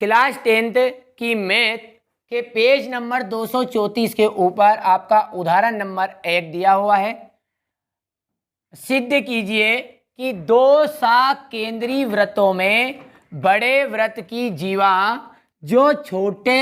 Class 10th की math के page number 234 के ऊपर आपका उदाहरण नंबर 1 दिया हुआ है। सिद्ध कीजिए कि दो साक केंद्रीय वृत्तों में बड़े वृत्त की जीवा जो छोटे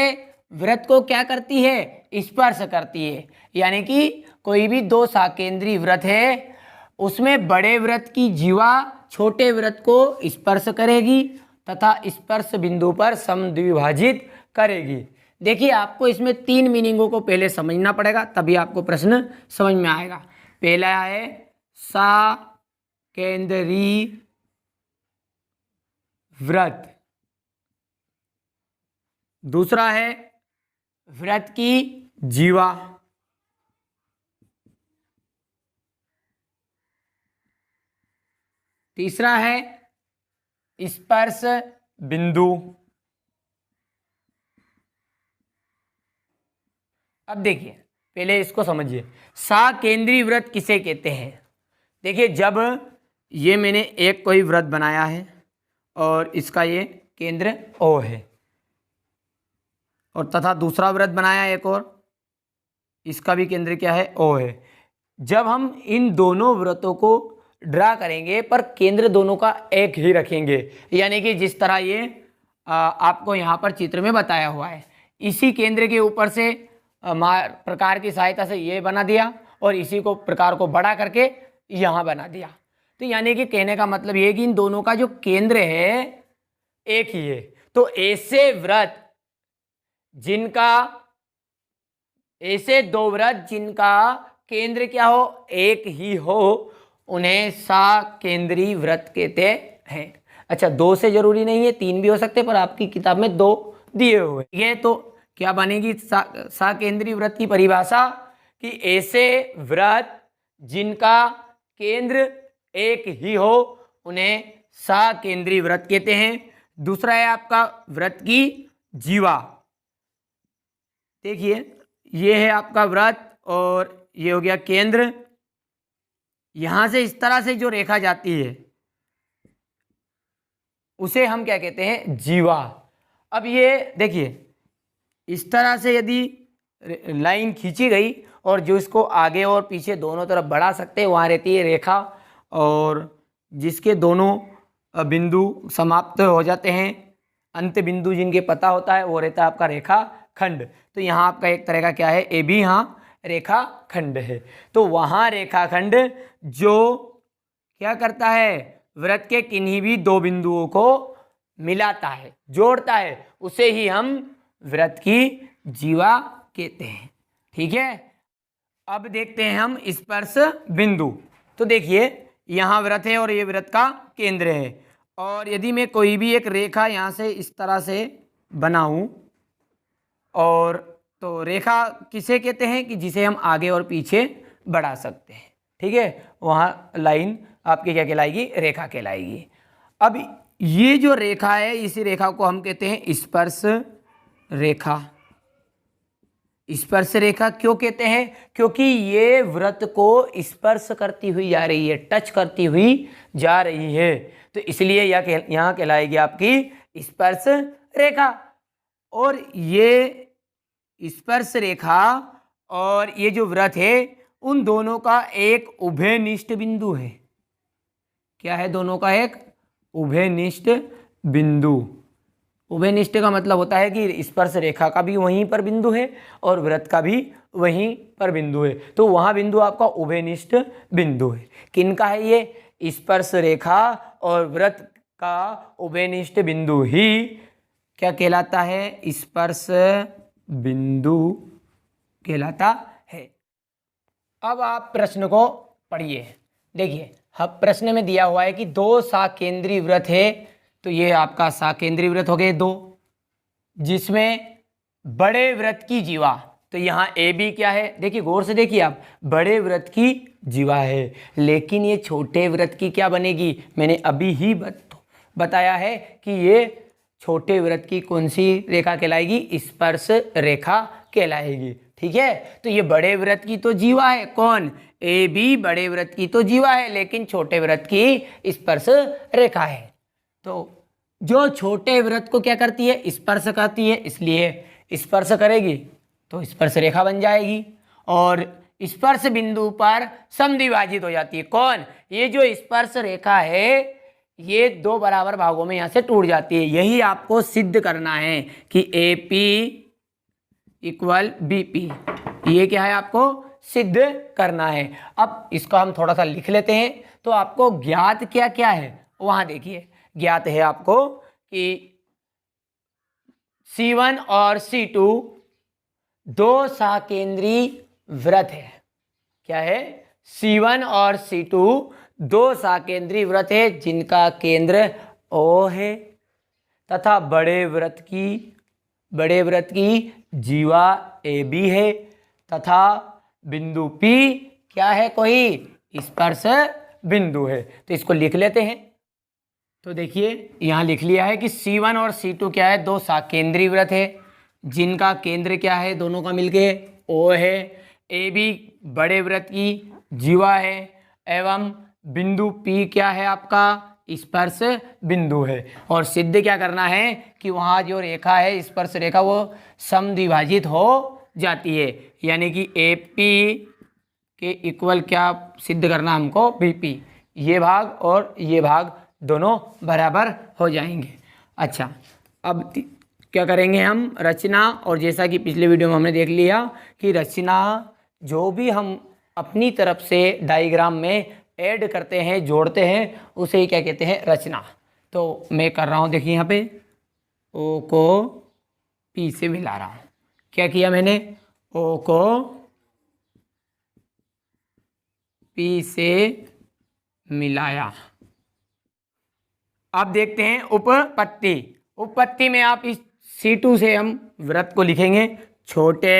वृत्त को क्या करती है, स्पर्श करती है। यानी कि कोई भी दो साकेंद्रीय वृत्त है उसमें बड़े वृत्त की जीवा छोटे वृत्त को स्पर्श करेगी तथा स्पर्श बिंदु पर समद्विभाजित करेगी। देखिए आपको इसमें 3 मीनिंगों को पहले समझना पड़ेगा तभी आपको प्रश्न समझ में आएगा। पहला है साकेंद्रीय वृत्त, दूसरा है वृत्त की जीवा, तीसरा है स्पर्श बिंदु। अब देखिए पहले इसको समझिए, साकेंद्रीय वृत्त किसे कहते हैं। देखिए जब ये मैंने एक कोई वृत्त बनाया है और इसका ये केंद्र O है और तथा दूसरा वृत्त बनाया एक और, इसका भी केंद्र क्या है, O है। जब हम इन दोनों वृत्तों को ड्रा करेंगे पर केंद्र दोनों का एक ही रखेंगे, यानी कि जिस तरह ये आपको यहाँ पर चित्र में बताया हुआ है, इसी केंद्र के ऊपर से प्रकार की सहायता से ये बना दिया और इसी को प्रकार को बड़ा करके यहाँ बना दिया। तो यानी कि कहने का मतलब ये कि इन दोनों का जो केंद्र है एक ही है। तो ऐसे वृत्त जिनका, ऐसे दो वृत्त जिनका केंद्र क्या हो, एक ही हो, उन्हें साकेंद्रीय वृत्त कहते हैं। अच्छा 2 से जरूरी नहीं है, 3 भी हो सकते पर आपकी किताब में 2 दिए हुए। ये तो क्या बनेगी साकेंद्रीय वृत्त की परिभाषा कि ऐसे वृत्त जिनका केंद्र एक ही हो उन्हें साकेंद्रीय वृत्त कहते हैं। दूसरा है आपका वृत्त की जीवा। देखिए ये है आपका वृत्त और ये हो गया केंद्र। यहां से इस तरह से जो रेखा जाती है उसे हम क्या कहते हैं, जीवा। अब ये देखिए इस तरह से यदि लाइन खींची गई और जो इसको आगे और पीछे दोनों तरफ बढ़ा सकते हैं वहाँ रहती है रेखा, और जिसके दोनों बिंदु समाप्त हो जाते हैं, अंत बिंदु जिनके पता होता है वो रहता है आपका रेखा खंड। तो यहाँ आपका एक तरह का क्या है, ए भी यहाँ रेखा खंड है। तो वहाँ रेखा खंड जो क्या करता है, वृत्त के किन्हीं भी 2 बिंदुओं को मिलाता है, जोड़ता है, उसे ही हम वृत्त की जीवा कहते हैं। ठीक है, अब देखते हैं हम स्पर्श बिंदु। तो देखिए यहाँ वृत्त है और ये वृत्त का केंद्र है, और यदि मैं कोई भी एक रेखा यहाँ से इस तरह से बनाऊं, और तो रेखा किसे कहते हैं कि जिसे हम आगे और पीछे बढ़ा सकते हैं। ठीक है, वहाँ लाइन आपकी क्या कहलाएगी, रेखा कहलाएगी। अब ये जो रेखा है इसी रेखा को हम कहते हैं स्पर्श रेखा। स्पर्श रेखा क्यों कहते हैं, क्योंकि ये वृत्त को स्पर्श करती हुई जा रही है, टच करती हुई जा रही है, तो इसलिए यहाँ कहलाएगी आपकी स्पर्श रेखा। और ये स्पर्श रेखा और ये जो वृत्त है उन दोनों का एक उभयनिष्ठ बिंदु है। क्या है, दोनों का एक उभयनिष्ठ बिंदु। उभयनिष्ठ का मतलब होता है कि स्पर्श रेखा का भी वहीं पर बिंदु है और वृत्त का भी वहीं पर बिंदु है, तो वहाँ बिंदु आपका उभयनिष्ठ बिंदु है। किनका है ये, स्पर्श रेखा और वृत्त का उभयनिष्ठ बिंदु ही क्या कहलाता है, स्पर्श बिंदु कहलाता है। अब आप प्रश्न को पढ़िए। देखिए अब प्रश्न में दिया हुआ है कि 2 साकेंद्रीय वृत्त है, तो ये आपका साकेंद्रीय वृत्त हो गए 2, जिसमें बड़े वृत्त की जीवा, तो यहाँ ए बी क्या है, देखिए गौर से देखिए आप, बड़े वृत्त की जीवा है, लेकिन ये छोटे वृत्त की क्या बनेगी, मैंने अभी ही बताया है कि ये छोटे वृत्त की कौन सी रेखा कहलाएगी, स्पर्श रेखा कहलाएगी। ठीक है, तो ये बड़े वृत्त की तो जीवा है, कौन, ए बी बड़े वृत्त की तो जीवा है, लेकिन छोटे वृत्त की स्पर्श रेखा है। तो जो छोटे वृत्त को क्या करती है, स्पर्श करती है, इसलिए स्पर्श करेगी तो स्पर्श रेखा बन जाएगी और स्पर्श बिंदु पर समद्विभाजित हो जाती है। कौन? ये जो स्पर्श रेखा है ये दो बराबर भागों में यहां से टूट जाती है। यही आपको सिद्ध करना है कि AP इक्वल BP, ये क्या है आपको सिद्ध करना है। अब इसको हम थोड़ा सा लिख लेते हैं। तो आपको ज्ञात क्या क्या है वहां देखिए, ज्ञात है आपको कि C1 और C2 दो सकेंद्री वृत्त है। क्या है? C1 और C2 दो सकेंद्री वृत्त है जिनका केंद्र O है तथा बड़े वृत्त की जीवा AB है तथा बिंदु P क्या है? कोई स्पर्श बिंदु है। तो इसको लिख लेते हैं। तो देखिए यहां लिख लिया है कि C1 और C2 क्या है? दो सकेंद्री वृत्त है जिनका केंद्र क्या है? दोनों का मिलके O है। AB बड़े वृत्त की जीवा है एवं बिंदु P क्या है आपका? स्पर्श बिंदु है। और सिद्ध क्या करना है कि वहाँ जो रेखा है स्पर्श रेखा वो समद्विभाजित हो जाती है, यानी कि AP के इक्वल क्या सिद्ध करना हमको? BP। ये भाग और ये भाग दोनों बराबर हो जाएंगे। अच्छा, अब क्या करेंगे हम? रचना। और जैसा कि पिछले वीडियो में हमने देख लिया कि रचना जो भी हम अपनी तरफ से डायग्राम में ऐड करते हैं, जोड़ते हैं, उसे ही क्या कहते हैं? रचना। तो मैं कर रहा हूँ, देखिए यहाँ पे O को P से मिला रहा हूँ। क्या किया मैंने? O को P से मिलाया। अब देखते हैं उपपत्ति। उपपत्ति में आप इस C2 से हम वृत्त को लिखेंगे, छोटे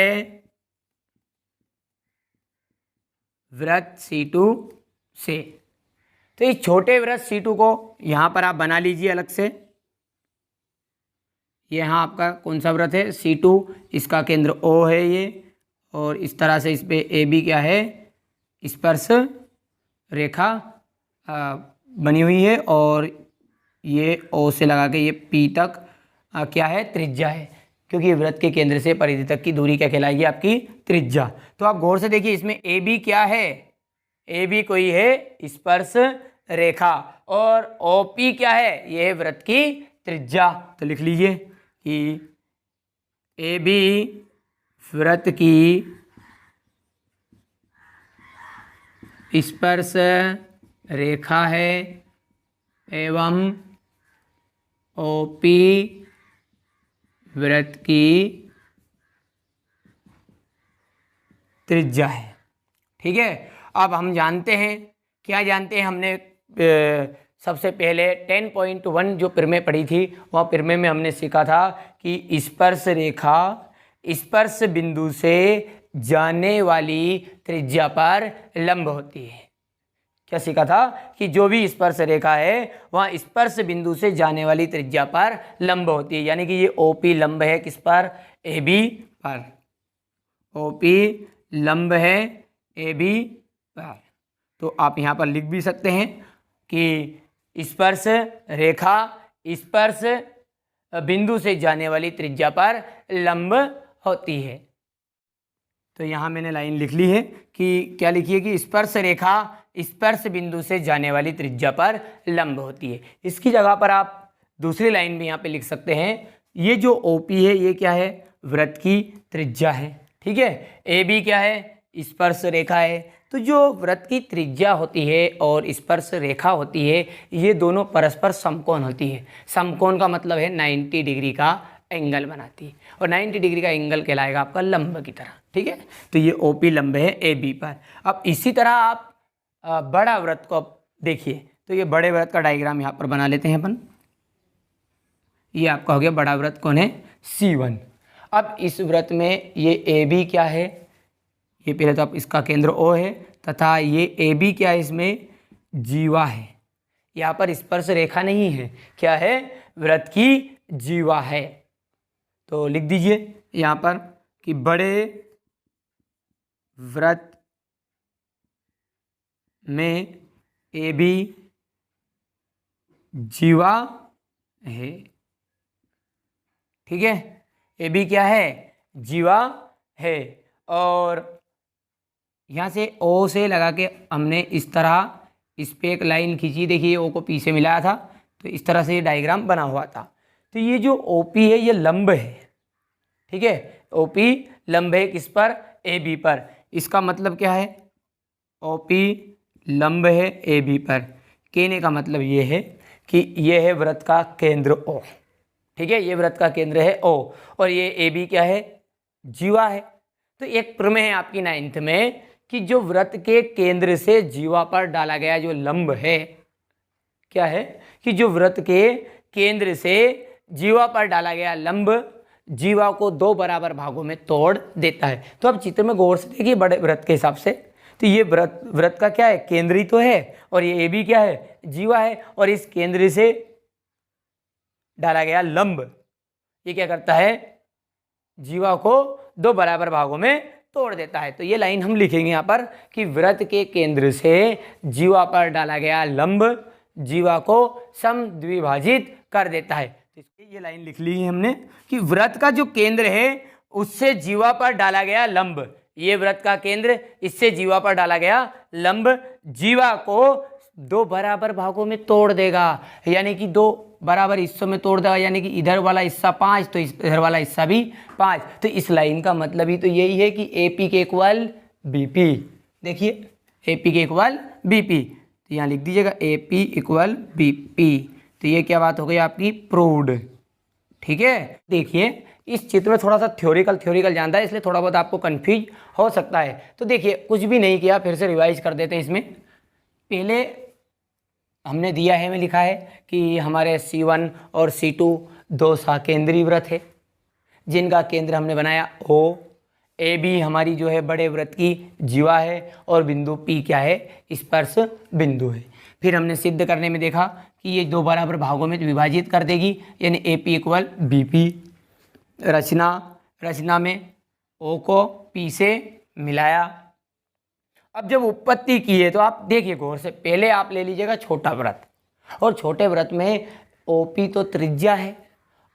वृत्त C2 से। तो इस छोटे वृत्त C2 को यहां पर आप बना लीजिए अलग से। यहाँ आपका कौन सा वृत्त है? C2, इसका केंद्र O है ये, और इस तरह से इस पे AB क्या है? स्पर्श रेखा बनी हुई है और ये O से लगा के ये P तक क्या है? त्रिज्या है, क्योंकि वृत्त के केंद्र से परिधि तक की दूरी क्या कहलाएगी? आपकी त्रिज्या। तो आप गौर से देखिए इसमें AB क्या है? AB कोई है स्पर्श रेखा और OP क्या है? यह है वृत्त की त्रिज्या। तो लिख लीजिए कि AB वृत्त की स्पर्श रेखा है एवं OP वृत्त की त्रिज्या है। ठीक है। अब हम जानते हैं, क्या जानते हैं? हमने सबसे पहले 10.1 जो प्रमेय पढ़ी थी, वह प्रमेय में हमने सीखा था कि स्पर्श रेखा स्पर्श बिंदु से जाने वाली त्रिज्या पर लंब होती है। क्या सीखा था? कि जो भी स्पर्श रेखा है वह स्पर्श बिंदु से जाने वाली त्रिज्या पर लंब होती है, यानी कि ये OP लंब है किस पर? AB पर। OP लंब है AB पर। तो आप यहाँ पर लिख भी सकते हैं कि स्पर्श रेखा स्पर्श बिंदु से जाने वाली त्रिज्या पर लंब होती है। तो यहाँ मैंने लाइन लिख ली है कि क्या लिखी है? कि स्पर्श रेखा स्पर्श बिंदु से जाने वाली त्रिज्या पर लंब होती है। इसकी जगह पर आप दूसरी लाइन भी यहाँ पे लिख सकते हैं, ये जो OP है ये क्या है? वृत्त की त्रिज्या है। ठीक है। AB क्या है? स्पर्श रेखा है। तो जो वृत्त की त्रिज्या होती है और स्पर्श रेखा होती है, ये दोनों परस्पर समकोण होती है। समकोण का मतलब है 90 डिग्री का एंगल बनाती है, और 90 डिग्री का एंगल कहलाएगा आपका लंब की तरह। ठीक है। तो ये OP लंब है AB पर। अब इसी तरह आप बड़ा वृत्त को देखिए, तो ये बड़े वृत्त का डायग्राम यहाँ पर बना लेते हैं अपन। ये आपका हो गया बड़ा वृत्त, कौन है? C1। अब इस वृत्त में ये AB क्या है? ये पहले तो आप इसका केंद्र O है तथा ये AB क्या है? इसमें जीवा है। यहाँ पर स्पर्श रेखा नहीं है, क्या है? वृत्त की जीवा है। तो लिख दीजिए यहाँ पर कि बड़े वृत्त में AB जीवा है, ठीक है। ए बी क्या है, जीवा है। और यहाँ से ओ से लगा के हमने इस तरह इस पे एक लाइन खींची, देखिए ओ को पी से मिलाया था, तो इस तरह से ये डायग्राम बना हुआ था। तो ये जो ओ पी है ये लंब है, ठीक है। ओ पी लंब है किस पर, ए बी पर। इसका मतलब क्या है, ओ पी लंब है ए बी पर। कहने का मतलब ये है कि ये है वृत्त का केंद्र ओ, ठीक है, ये वृत्त का केंद्र है ओ, और ये ए बी क्या है, जीवा है। तो एक प्रमेय है आपकी 9th में कि जो वृत्त के केंद्र से जीवा पर डाला गया जो लंब है, क्या है कि जो वृत्त के केंद्र से जीवा पर डाला गया लंब जीवा को 2 बराबर भागों में तोड़ देता है। तो अब चित्र में गौर से देखिए बड़े वृत्त के हिसाब से, तो ये वृत्त का क्या है, केंद्र ही तो है, और ये ए बी क्या है, जीवा है, और इस केंद्र से डाला गया लंब ये क्या करता है, जीवा को 2 बराबर भागों में तोड़ देता है। तो ये लाइन हम लिखेंगे यहाँ पर कि वृत्त के केंद्र से जीवा पर डाला गया लंब जीवा को समद्विभाजित कर देता है। तो ये लाइन लिख ली है हमने कि वृत्त का जो केंद्र है उससे जीवा पर डाला गया लंब, ये वृत्त का केंद्र, इससे जीवा पर डाला गया लंब जीवा को 2 बराबर भागों में तोड़ देगा, यानी कि 2 बराबर हिस्सों में तोड़ देगा, यानी कि इधर वाला हिस्सा 5 तो इधर वाला हिस्सा भी 5। तो इस लाइन का मतलब ही तो यही है कि ए पी के इक्वल बी पी। देखिए ए पी के इक्वल बी पी, तो यहाँ लिख दीजिएगा A P equal B P. तो ये क्या बात हो गई आपकी, प्रूव्ड, ठीक है। देखिए इस चित्र में थोड़ा सा थ्योरिकल जानता है, इसलिए थोड़ा बहुत आपको कंफ्यूज हो सकता है। तो देखिए कुछ भी नहीं किया, फिर से रिवाइज कर देते हैं। इसमें पहले हमने दिया है में लिखा है कि हमारे C1 और C2 2 सकेंद्री वृत्त है जिनका केंद्र हमने बनाया O, ए बी हमारी जो है बड़े वृत्त की जीवा है, और बिंदु P क्या है, स्पर्श बिंदु है। फिर हमने सिद्ध करने में देखा कि ये 2 बराबर भागों में विभाजित कर देगी, यानी A P equal B P. रचना में O को P से मिलाया। अब जब उत्पत्ति की है तो आप देखिए गौर से, पहले आप ले लीजिएगा छोटा वृत्त, और छोटे वृत्त में OP तो त्रिज्या है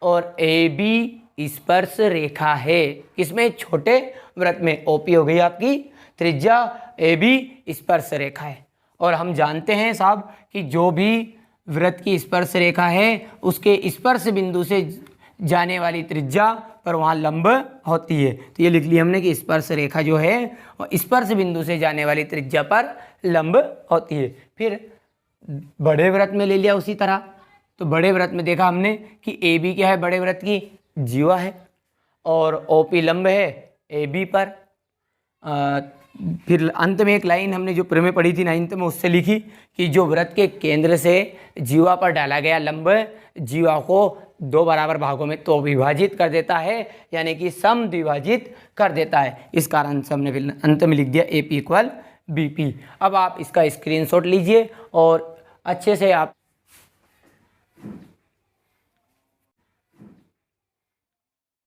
और AB स्पर्श रेखा है। किसमें, छोटे वृत्त में OP हो गई आपकी त्रिज्या, AB स्पर्श रेखा है। और हम जानते हैं साहब कि जो भी वृत्त की स्पर्श रेखा है उसके स्पर्श बिंदु से जाने वाली त्रिज्या पर वहाँ लंब होती है। तो ये लिख लिया हमने कि स्पर्श रेखा जो है स्पर्श बिंदु से जाने वाली त्रिज्या पर लंब होती है। फिर बड़े वृत्त में ले लिया उसी तरह, तो बड़े वृत्त में देखा हमने कि ए बी क्या है, बड़े वृत्त की जीवा है, और ओ पी लंब है ए बी पर। फिर अंत में एक लाइन हमने जो प्रमेय पढ़ी थी 9th में उससे लिखी कि जो वृत्त के केंद्र से जीवा पर डाला गया लंब जीवा को 2 बराबर भागों में तो विभाजित कर देता है, यानी कि समद्विभाजित कर देता है। इस कारण से हमने फिर अंत में लिख दिया A P equal B P. अब आप इसका स्क्रीनशॉट लीजिए और अच्छे से आप